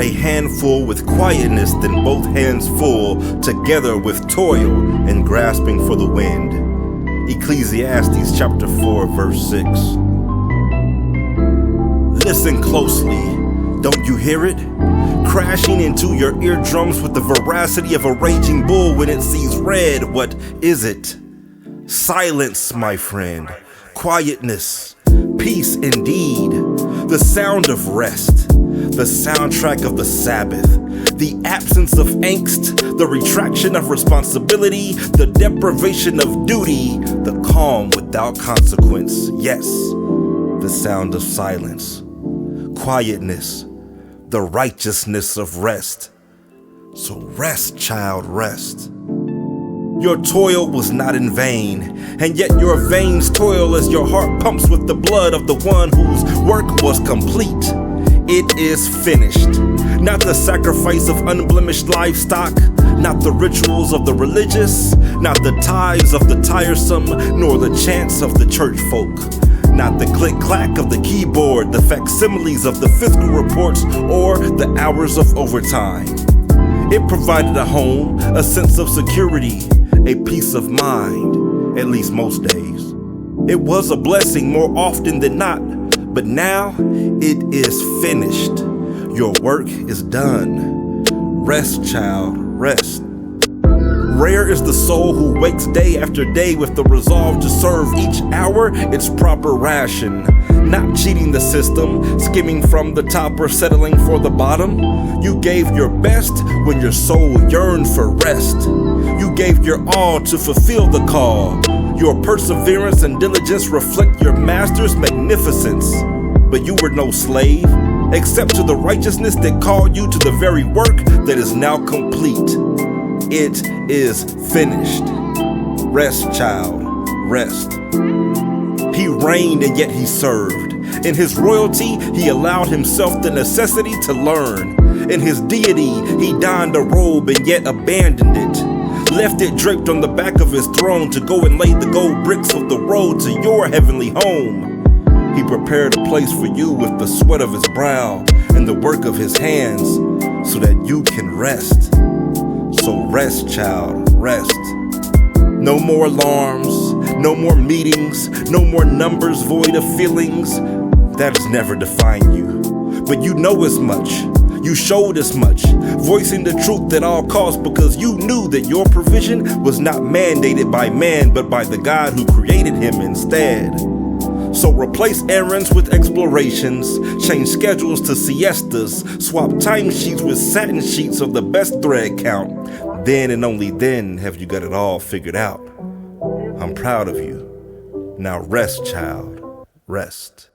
a handful with quietness than both hands full, together with toil and grasping for the wind. Ecclesiastes chapter 4, verse 6. Listen closely, don't you hear it? Crashing into your eardrums with the veracity of a raging bull when it sees red. What is it? Silence, my friend. Quietness. Peace indeed. The sound of rest. The soundtrack of the Sabbath. The absence of angst. The retraction of responsibility. The deprivation of duty. The calm without consequence. Yes, the sound of silence. Quietness. The righteousness of rest. So rest, child, rest. Your toil was not in vain, and yet your veins toil as your heart pumps with the blood of the one whose work was complete. It is finished. Not the sacrifice of unblemished livestock, not the rituals of the religious, not the tithes of the tiresome, nor the chants of the church folk. Not the click-clack of the keyboard, the facsimiles of the fiscal reports, or the hours of overtime. It provided a home, a sense of security, a peace of mind, at least most days. It was a blessing more often than not, but now it is finished. Your work is done. Rest, child, rest. Rare is the soul who wakes day after day with the resolve to serve each hour its proper ration. Not cheating the system, skimming from the top or settling for the bottom. You gave your best when your soul yearned for rest. You gave your all to fulfill the call. Your perseverance and diligence reflect your master's magnificence. But you were no slave, except to the righteousness that called you to the very work that is now complete. It is finished. Rest, child, rest. He reigned and yet he served. In his royalty, he allowed himself the necessity to learn. In his deity, he donned a robe and yet abandoned it. Left it draped on the back of his throne to go and lay the gold bricks of the road to your heavenly home. He prepared a place for you with the sweat of his brow and the work of his hands so that you can rest. So rest, child, rest. No more alarms, no more meetings, no more numbers void of feelings. That has never defined you. But you know as much, you showed as much, voicing the truth at all costs because you knew that your provision was not mandated by man but by the God who created him instead. So replace errands with explorations, change schedules to siestas, swap timesheets with satin sheets of the best thread count. Then and only then have you got it all figured out. I'm proud of you. Now rest, child, rest.